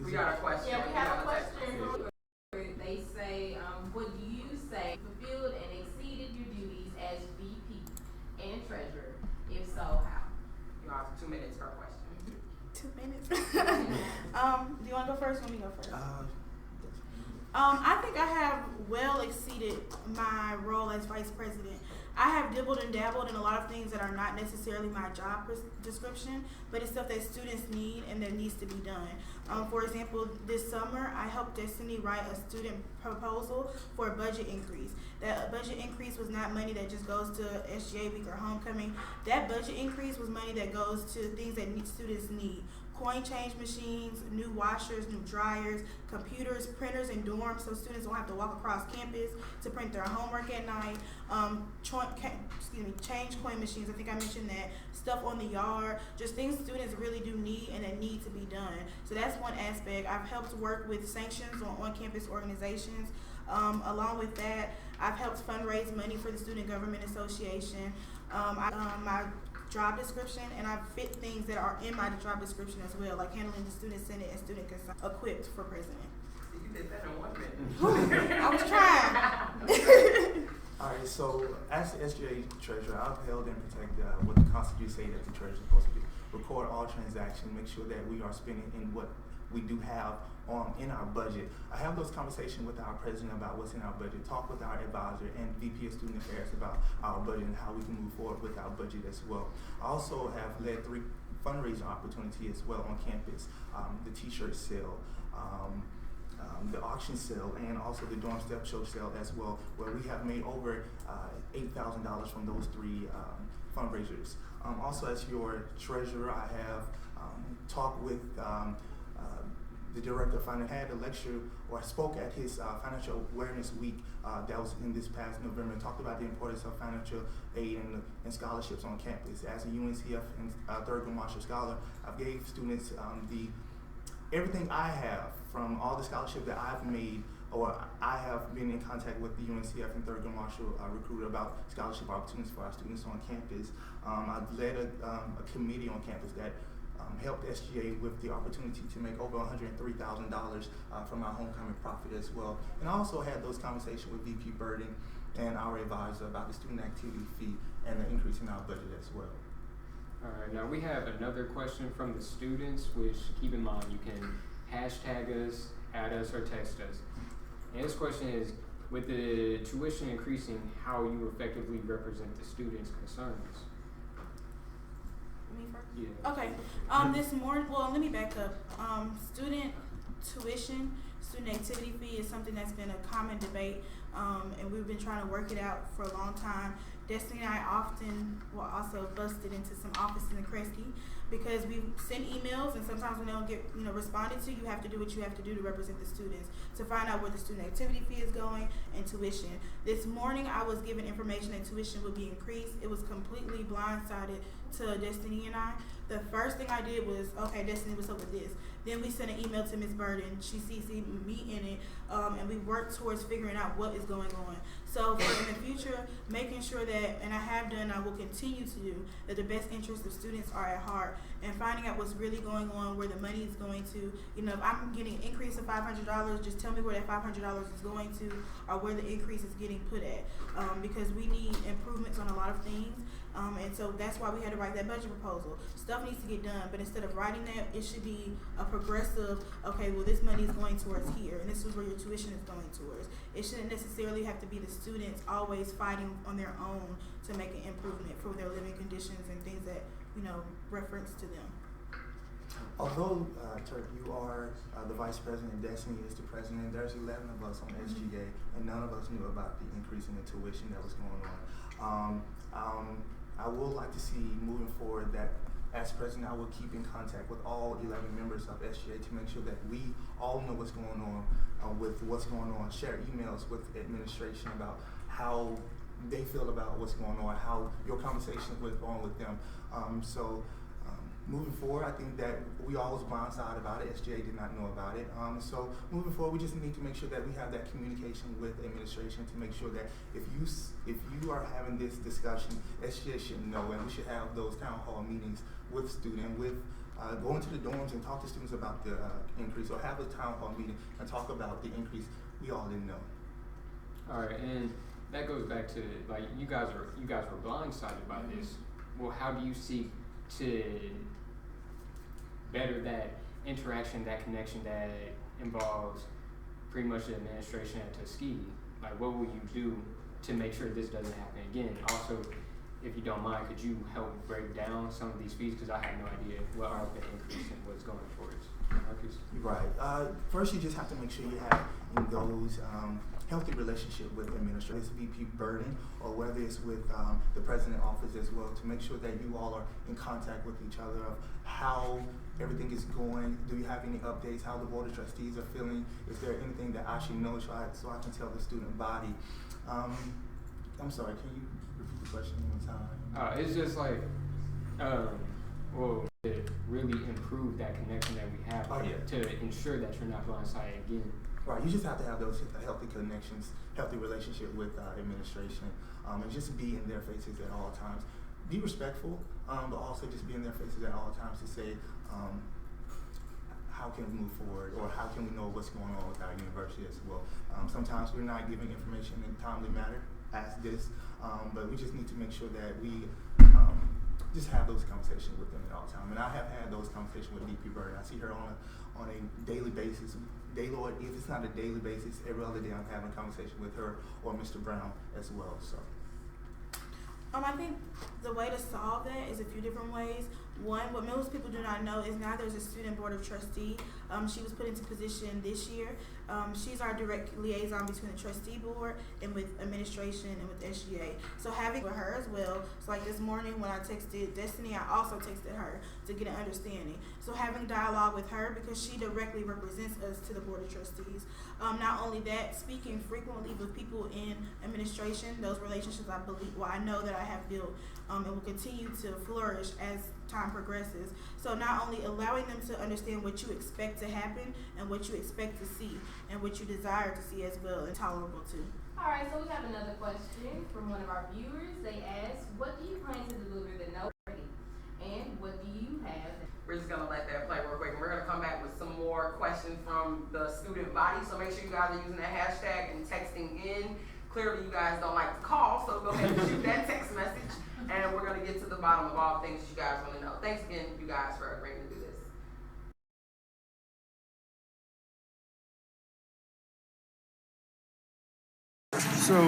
We got a question. Yeah, we have a question. They say, what do you say fulfilled and exceeded your duties as VP and treasurer? If so, how? You have 2 minutes per question. 2 minutes. Do you want to go first? Let me go first. I think I have well exceeded my role as vice president. I have dibbled and dabbled in a lot of things that are not necessarily my job description, but it's stuff that students need and that needs to be done. For example, this summer, I helped Destiny write a student proposal for a budget increase. That budget increase was not money that just goes to SGA Week or Homecoming. That budget increase was money that goes to things that students need. Coin change machines, new washers, new dryers, computers, printers in dorms so students don't have to walk across campus to print their homework at night. Change coin machines, I think I mentioned that. Stuff on the yard, just things students really do need and that need to be done. So that's one aspect. I've helped work with sanctions on-campus organizations. Along with that, I've helped fundraise money for the Student Government Association. My job description, and I've fit things that are in my job description as well, like handling the Student Senate and Student Consent, equipped for president. You did that in 1 minute. I was trying. All right, so as the SGA treasurer, I've held and protect what the Constitution say that the treasurer is supposed to do. record all transactions, make sure that we are spending in what we do have in our budget. I have those conversations with our president about what's in our budget, talk with our advisor and VP of Student Affairs about our budget and how we can move forward with our budget as well. I also have led 3 fundraising opportunities as well on campus, the t-shirt sale, the auction sale, and also the dorm step show sale as well, where we have made over $8,000 from those 3 fundraisers. Also, as your treasurer, I have talked with the director of finance, had a lecture or spoke at his Financial Awareness Week that was in this past November, and talked about the importance of financial aid and scholarships on campus. As a UNCF and Thurgood Marshall Scholar, I gave students everything I have from all the scholarships that I've made, or I have been in contact with the UNCF and Thurgood Marshall recruiter about scholarship opportunities for our students on campus. I've led a committee on campus that helped SGA with the opportunity to make over $103,000 from our homecoming profit as well. And I also had those conversations with VP Burden and our advisor about the student activity fee and the increase in our budget as well. All right, now we have another question from the students, which keep in mind you can hashtag us, add us, or text us. And this question is, with the tuition increasing, how you effectively represent the students' concerns? Me first? Yeah. Okay. This morning, well, let me back up. Student tuition, student activity fee is something that's been a common debate, and we've been trying to work it out for a long time. Destiny and I often also busted into some offices in Kresge because we send emails, and sometimes when they don't get responded to, you have to do what you have to do to represent the students to find out where the student activity fee is going and tuition. This morning I was given information that tuition would be increased. It was completely blindsided to Destiny and I. The first thing I did was, okay, Destiny, what's up with this? Then we sent an email to Ms. Burden. She CC'd me in it, and we worked towards figuring out what is going on. So for in the future, making sure that, and I have done, I will continue to do, that the best interests of students are at heart, and finding out what's really going on, where the money is going to. If I'm getting an increase of $500, just tell me where that $500 is going to, or where the increase is getting put at, because we need improvements on a lot of things. And so that's why we had to write that budget proposal. Stuff needs to get done, but instead of writing that, it should be a progressive, okay, well, this money is going towards here, and this is where your tuition is going towards. It shouldn't necessarily have to be the students always fighting on their own to make an improvement for their living conditions and things that, reference to them. Although, Turk, you are the vice president, Destiny is the president, there's 11 of us on SGA, and none of us knew about the increase in the tuition that was going on. I would like to see moving forward that as president, I will keep in contact with all 11 members of SGA to make sure that we all know what's going on with what's going on, share emails with administration about how they feel about what's going on, how your conversations went on with them. Moving forward, I think that we all was blindsided about it. SGA did not know about it. So moving forward, we just need to make sure that we have that communication with administration to make sure that if you are having this discussion, SGA should know, and we should have those town hall meetings with students, go into the dorms and talk to students about the increase, or have a town hall meeting and talk about the increase. We all didn't know. All right, and that goes back to you guys were blindsided by this. Well, how do you seek to better that interaction, that connection that involves pretty much the administration at Tuskegee? What will you do to make sure this doesn't happen again? Also, if you don't mind, could you help break down some of these fees? Because I have no idea what are the increase and what's going towards. Marcus? Right. First, you just have to make sure you have in those healthy relationship with administrators, VP Burden, or whether it's with the president office as well, to make sure that you all are in contact with each other of how everything is going. Do you have any updates? How the board of trustees are feeling? Is there anything that I should know so I can tell the student body? I'm sorry, can you repeat the question one time? It's just to really improve that connection that we have to ensure that you're not blindsided again. Right, you just have to have those healthy connections, healthy relationship with administration, and just be in their faces at all times. Be respectful, but also just be in their faces at all times to say, how can we move forward, or how can we know what's going on with our university as well. Sometimes we're not giving information in a timely manner as this, but we just need to make sure that we just have those conversations with them all the time. And I have had those conversations with DP Bird. I see her on a daily basis. Daily, or if it's not a daily basis, every other day I'm having a conversation with her or Mr. Brown as well. So. I think the way to solve that is a few different ways. One, what most people do not know is now there's a student board of trustee. She was put into position this year. She's our direct liaison between the trustee board and with administration and with SGA. So having with her as well. So like this morning when I texted Destiny, I also texted her to get an understanding. So having dialogue with her because she directly represents us to the board of trustees. Not only that, speaking frequently with people in administration, those relationships I know that I have built and will continue to flourish as time progresses. So not only allowing them to understand what you expect to happen and what you expect to see and what you desire to see as well and tolerable to. All right, so we have another question from one of our viewers. They ask, what do you plan to deliver the note already? And what do you have? We're just gonna let that play real quick, and we're gonna come back with some more questions from the student body. So make sure you guys are using the hashtag and texting in. Clearly you guys don't like to call, so go ahead and shoot that text message, and we're gonna get to the bottom of all things you guys wanna know. Thanks again, you guys, for agreeing to do this. So,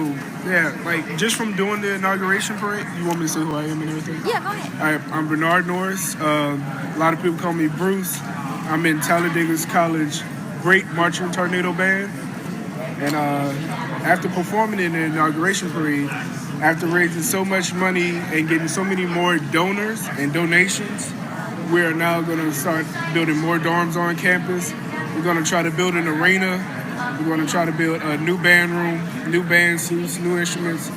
yeah, like, just from doing the inauguration parade, you want me to say who I am and everything? Yeah, go ahead. I'm Bernard Norris. A lot of people call me Bruce. I'm in Talladega College Great Marching Tornado Band. And after performing in the inauguration parade, after raising so much money and getting so many more donors and donations, we are now going to start building more dorms on campus. We're going to try to build an arena. We're going to try to build a new band room, new band suits, new instruments.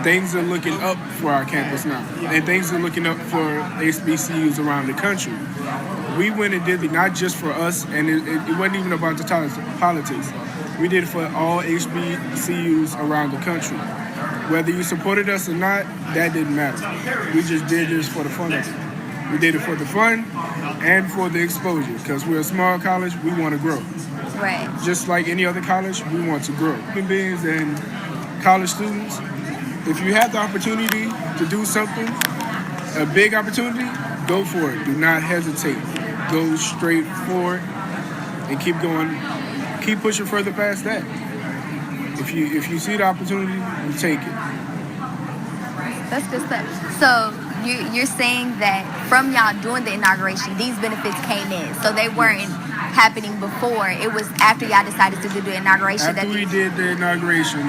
Things are looking up for our campus now, and things are looking up for HBCUs around the country. We went and did it not just for us, and it wasn't even about the politics. We did it for all HBCUs around the country. Whether you supported us or not, that didn't matter. We just did this for the fun of it. We did it for the fun and for the exposure, because we're a small college, we want to grow. Right. Just like any other college, we want to grow. Human beings and college students, if you have the opportunity to do something, a big opportunity, go for it. Do not hesitate. Go straight forward and keep going. Keep pushing further past that. If you see the opportunity, you take it. That's good stuff. So you're saying that from y'all doing the inauguration, these benefits came in. So they weren't happening before. It was after y'all decided to do the inauguration. After we did the inauguration,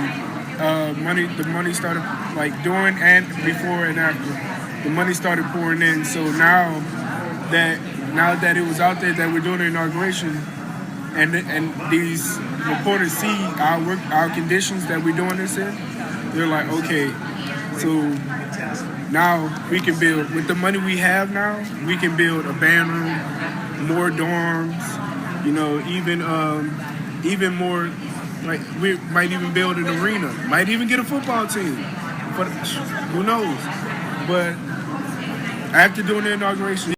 the money started, like during and before and after, the money started pouring in. So now that it was out there that we're doing the inauguration, and these reporters see our conditions that we're doing this in, they're like, okay, so now we can build, with the money we have now, we can build a band room, more dorms, even more, like we might even build an arena, might even get a football team, but who knows? But after doing the inauguration,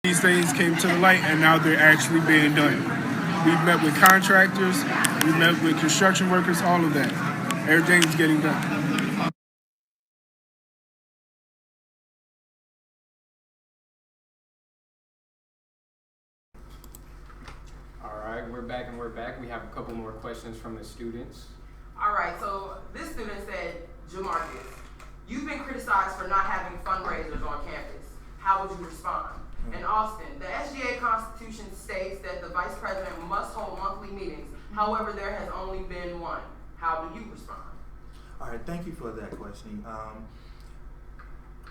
these things came to the light, and now they're actually being done. We've met with contractors, we've met with construction workers, all of that. Everything's getting done. All right, we're back. We have a couple more questions from the students. All right, so this student said, Jamarcus, you've been criticized for not having fundraisers on campus. How would you respond? And Austin, the SGA Constitution states that the vice president must hold monthly meetings. However, there has only been one. How do you respond? All right, thank you for that question.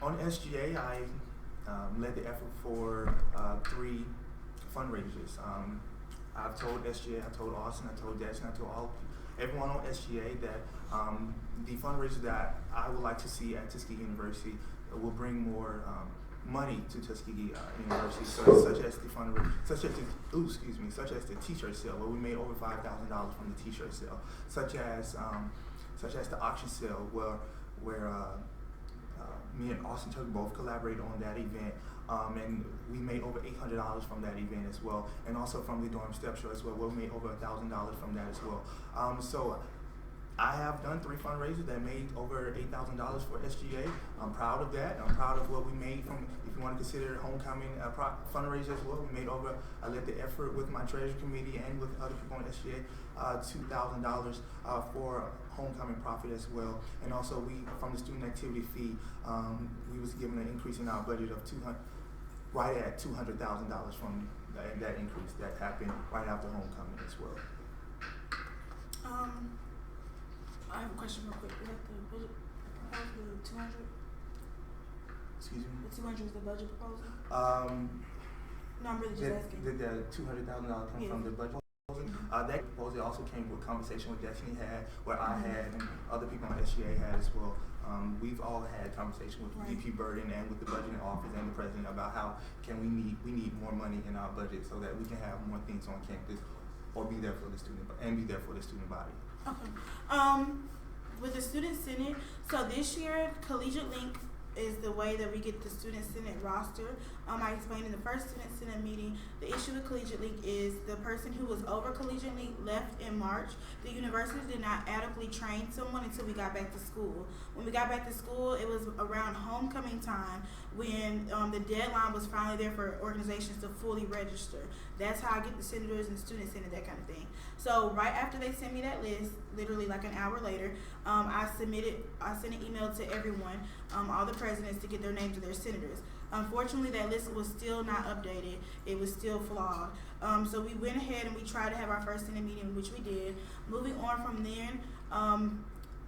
On SGA, I led the effort for 3 fundraisers. I've told SGA, I told Austin, I told Destiny, I told everyone on SGA that the fundraiser that I would like to see at Tuskegee University will bring more money to Tuskegee University, such as the T-shirt sale, where we made over $5,000 from the T-shirt sale, such as the auction sale, where me and Austin Tucker both collaborated on that event, and we made over $800 from that event as well, and also from the dorm step show as well, where we made over $1,000 from that as well. So I have done 3 fundraisers that made over $8,000 for SGA. I'm proud of that. I'm proud of what we made from, if you want to consider homecoming fundraiser as well. We made over, I led the effort with my treasury committee and with other people on SGA, $2,000 for homecoming profit as well. And also we, from the student activity fee, we was given an increase in our budget of right at $200,000 from that increase that happened right after homecoming as well. I have a question real quick. We got the budget proposal, the 200. Excuse me? The 200 is the budget proposal? No, I'm really just asking. Did the $200,000 come from the budget proposal? That proposal also came with conversation with Destiny had, where I had, and other people on SGA had as well. We've all had conversation with VP Burden and with the budgeting office and the president about how we need more money in our budget so that we can have more things on campus or be there for the student body. Okay. With the Student Senate, so this year, Collegiate Link is the way that we get the Student Senate roster. I explained in the first Student Senate meeting, the issue with Collegiate Link is the person who was over Collegiate Link left in March. The university did not adequately train someone until we got back to school. When we got back to school, it was around homecoming time when the deadline was finally there for organizations to fully register. That's how I get the senators and the Student Senate, that kind of thing. So right after they sent me that list, literally like an hour later, I sent an email to everyone, all the presidents, to get their names of their senators. Unfortunately, that list was still not updated. It was still flawed. So we went ahead and we tried to have our first Senate meeting, which we did. Moving on from then,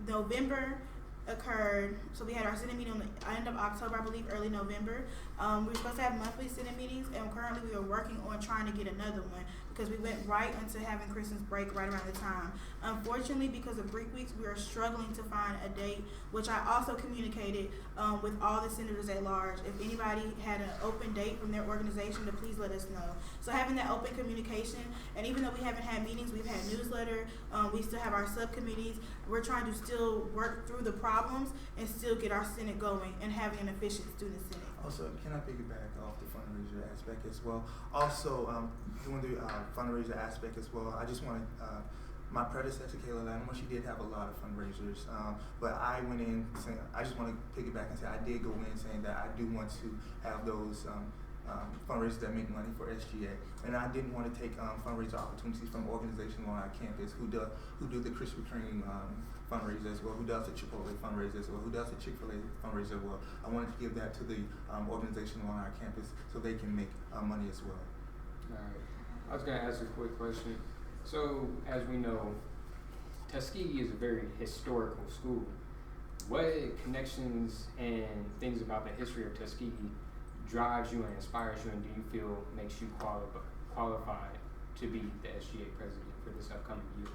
November occurred. So we had our Senate meeting on the end of October, I believe, early November. We were supposed to have monthly Senate meetings, and currently we are working on trying to get another one because we went right into having Christmas break right around the time. Unfortunately, because of Greek weeks, we are struggling to find a date, which I also communicated with all the senators at large. If anybody had an open date from their organization, to please let us know. So having that open communication, and even though we haven't had meetings, we've had newsletter, we still have our subcommittees. We're trying to still work through the problems and still get our Senate going and having an efficient student Senate. Also, can I piggyback off the fundraiser aspect as well? Also, doing the fundraiser aspect as well, I just want to, my predecessor, Kayla Latimer, she did have a lot of fundraisers, but I went in saying, I just want to piggyback and say I did go in saying that I do want to have those fundraisers that make money for SGA, and I didn't want to take fundraiser opportunities from organizations on our campus who do the Krispy Kreme fundraiser as well, who does the Chipotle fundraiser as well, who does the Chick-fil-A fundraiser as well. I wanted to give that to the organization on our campus so they can make money as well. All right. I was going to ask a quick question. So, as we know, Tuskegee is a very historical school. What connections and things about the history of Tuskegee drives you and inspires you, and do you feel makes you qualified to be the SGA president for this upcoming year?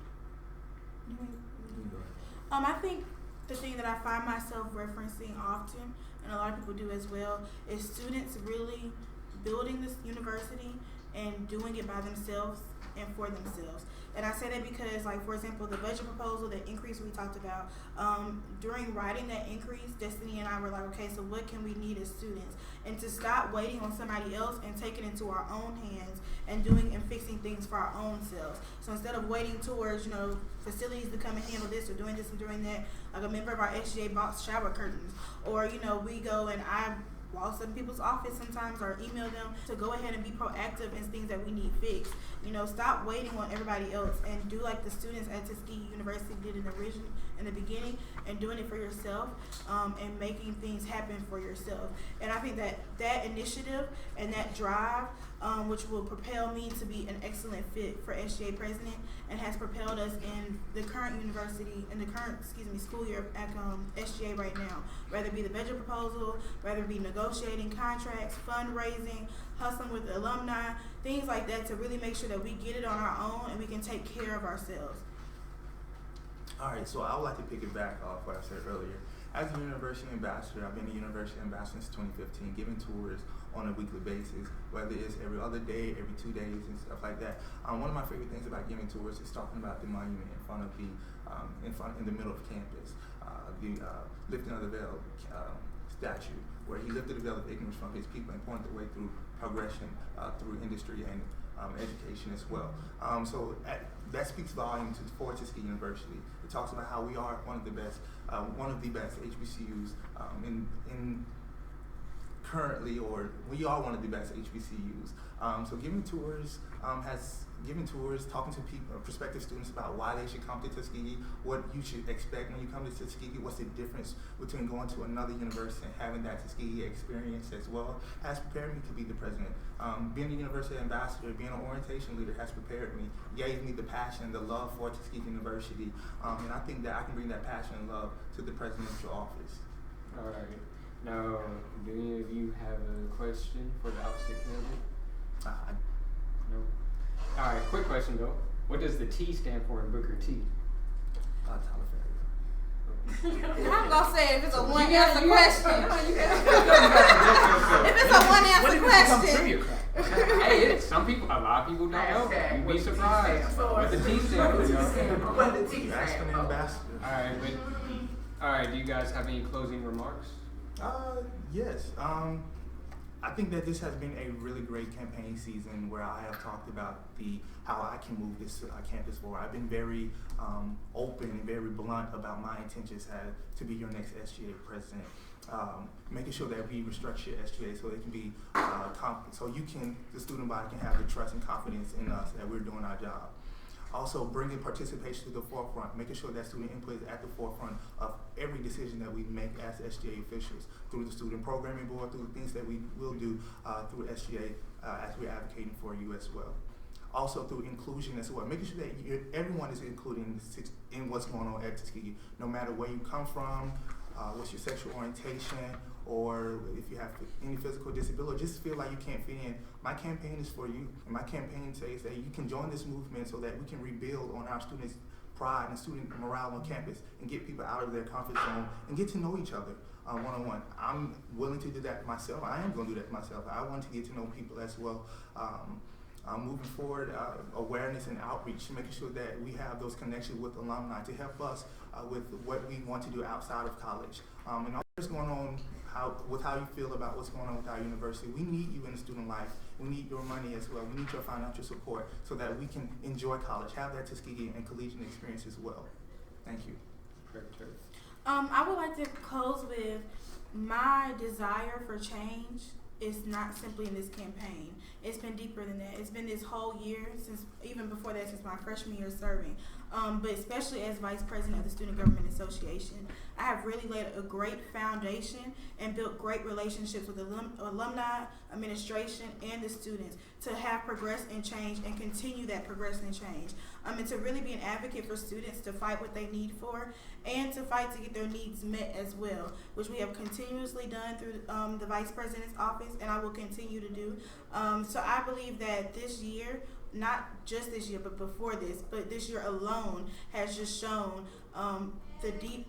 I think the thing that I find myself referencing often, and a lot of people do as well, is students really building this university and doing it by themselves and for themselves. And I say that because, like, for example, the budget proposal, the increase we talked about, during writing that increase, Destiny and I were like, okay, so what can we need as students? And to stop waiting on somebody else and take it into our own hands and doing and fixing things for our own selves. So instead of waiting towards, facilities to come and handle this or doing this and doing that, like a member of our SGA bought shower curtains, or, we go and I walk in people's office sometimes or email them to go ahead and be proactive in things that we need fixed. Stop waiting on everybody else and do like the students at Tuskegee University did in the beginning, and doing it for yourself and making things happen for yourself. And I think that initiative and that drive, which will propel me to be an excellent fit for SGA president, and has propelled us in the current school year at SGA right now, whether it be the budget proposal, whether it be negotiating contracts, fundraising, hustling with the alumni, things like that, to really make sure that we get it on our own and we can take care of ourselves. All right, so I would like to piggyback off what I said earlier. As a university ambassador, I've been a university ambassador since 2015, giving tours on a weekly basis, whether it's every other day, every 2 days, and stuff like that. One of my favorite things about giving tours is talking about the monument in front of in the middle of campus, the lifting of the veil statue, where he lifted the veil of ignorance from his people and pointed the way through progression through industry and education as well. That speaks volume for Tuskegee University. It talks about how we are one of the best HBCUs in currently, or we are one of the best HBCUs. So giving tours, talking to people, prospective students about why they should come to Tuskegee, what you should expect when you come to Tuskegee, what's the difference between going to another university and having that Tuskegee experience as well, has prepared me to be the president. Being a university ambassador, being an orientation leader has prepared me, gave me the passion, the love for Tuskegee University, and I think that I can bring that passion and love to the presidential office. All right. Now, do any of you have a question for the opposite candidate? No. All right, quick question though. What does the T stand for in Booker T? I'm gonna say if it's a one answer question. If it's a one answer question. Hey, some people, a lot of people don't know. You'd be surprised. What the T stands for. What the T Ask an ambassador. All right, do you guys have any closing remarks? Yes. I think that this has been a really great campaign season where I have talked about how I can move this campus forward. I've been very open and very blunt about my intentions to be your next SGA president. Making sure that we restructure SGA so it can be the student body can have the trust and confidence in us that we're doing our job. Also, bringing participation to the forefront, making sure that student input is at the forefront of every decision that we make as SGA officials, through the student programming board, through the things that we will do through SGA as we're advocating for you as well. Also through inclusion as well, making sure that everyone is included in what's going on at Tuskegee, no matter where you come from, what's your sexual orientation, or if you have any physical disability, just feel like you can't fit in. My campaign is for you, and my campaign says that you can join this movement so that we can rebuild on our students' pride and student morale on campus and get people out of their comfort zone and get to know each other one-on-one. I'm willing to do that myself. I am going to do that myself. I want to get to know people as well. Moving forward, awareness and outreach, making sure that we have those connections with alumni to help us with what we want to do outside of college. And all that's going on with how you feel about what's going on with our university. We need you in the student life. We need your money as well. We need your financial support so that we can enjoy college, have that Tuskegee and collegiate experience as well. Thank you. I would like to close with my desire for change is not simply in this campaign. It's been deeper than that. It's been this whole year, even before that, since my freshman year serving. But especially as Vice President of the Student Government Association, I have really laid a great foundation and built great relationships with alumni, administration, and the students to have progress and change and continue that progress and change. And to really be an advocate for students to fight what they need for and to fight to get their needs met as well, which we have continuously done through the Vice President's office, and I will continue to do. So I believe that this year, not just this year, but before this, but this year alone has just shown the deep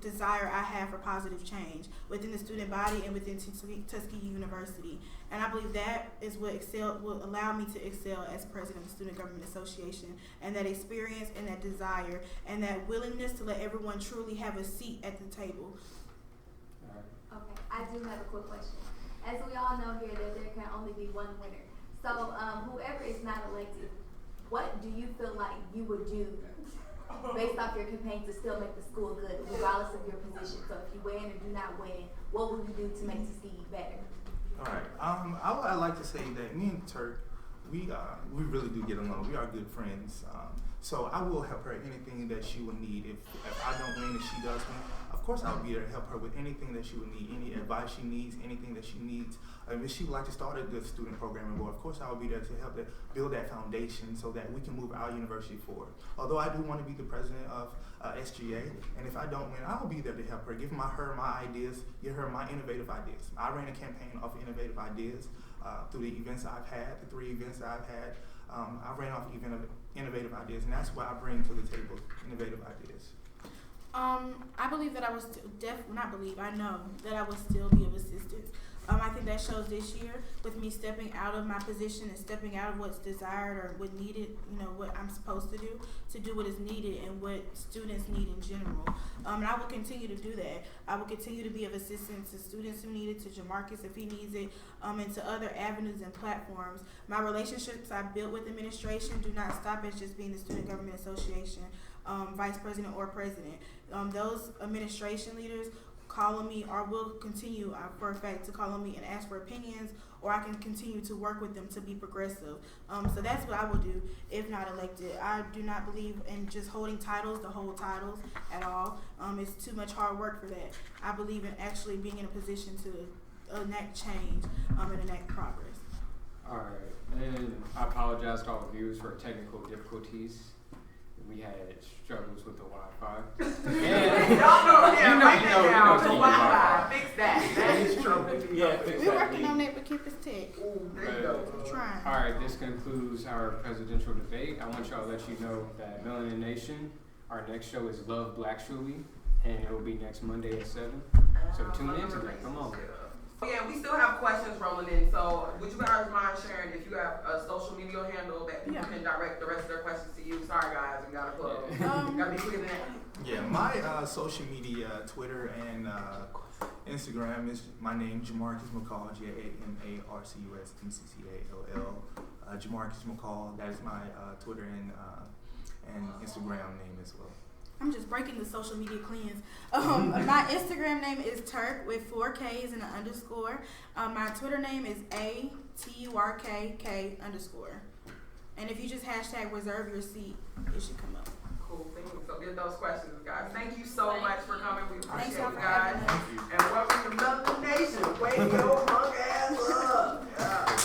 desire I have for positive change within the student body and within Tuskegee University. And I believe that is what will allow me to excel as president of the Student Government Association, and that experience and that desire and that willingness to let everyone truly have a seat at the table. Okay, I do have a quick question. As we all know here that there can only be one winner. So whoever is not elected, what do you feel like you would do based off your campaign to still make the school good, regardless of your position? So if you win or do not win, what will you do to make Tuskegee better? All right. I'd like to say that me and Turk, we really do get along. We are good friends. So I will help her anything that she will need. If I don't win and she does win, of course I'll be there to help her with anything that she will need, any advice she needs, anything that she needs. If she would like to start a good student programming board, of course I will be there to help her build that foundation so that we can move our university forward. Although I do want to be the president of SGA, and if I don't win, I'll be there to help her, give her my ideas, give her my innovative ideas. I ran a campaign off innovative ideas through the events I've had, the 3 events I've had. I ran off innovative ideas, and that's what I bring to the table, innovative ideas. I believe that I was I know that I would still be of assistance. I think that shows this year with me stepping out of my position and stepping out of what's desired or what needed, what I'm supposed to do what is needed and what students need in general. And I will continue to do that. I will continue to be of assistance to students who need it, to Jamarcus if he needs it, and to other avenues and platforms. My relationships I built with administration do not stop at just being the Student Government Association, vice president or president. Those administration leaders call on me or will continue for a fact to call on me and ask for opinions, or I can continue to work with them to be progressive. So that's what I will do if not elected. I do not believe in just holding titles to hold titles at all. It's too much hard work for that. I believe in actually being in a position to enact change and enact progress. All right, and I apologize to all the viewers for technical difficulties. We had struggles with the Wi-Fi. Wi-Fi. Fix that. That is true. Yeah, fix We're that. working on it with Campus Tech. There you go. We're trying. All right, this concludes our presidential debate. I want y'all to let you know that MelaniNation, our next show is Love Black Truly, and it will be next Monday at 7. So tune in to that. Come on. Yeah, we still have questions rolling in, so would you guys mind sharing if you have a social media handle that people can direct the rest of their questions to you? Sorry guys, we gotta close. Gotta be quicker than that. Yeah, my social media, Twitter and Instagram is my name, Jamarcus McCall, JAMARCUS MCCALL. Jamarcus McCall, that is my Twitter and Instagram name as well. I'm just breaking the social media cleanse. My Instagram name is Turk with 4 Ks and an underscore. My Twitter name is ATURKK_. And if you just hashtag reserve your seat, it should come up. Cool, thank you. So get those questions, guys. Thank you so much for coming. We appreciate y'all you for guys. having us. And welcome to MelaniNation. Wake your punk ass up. Yeah.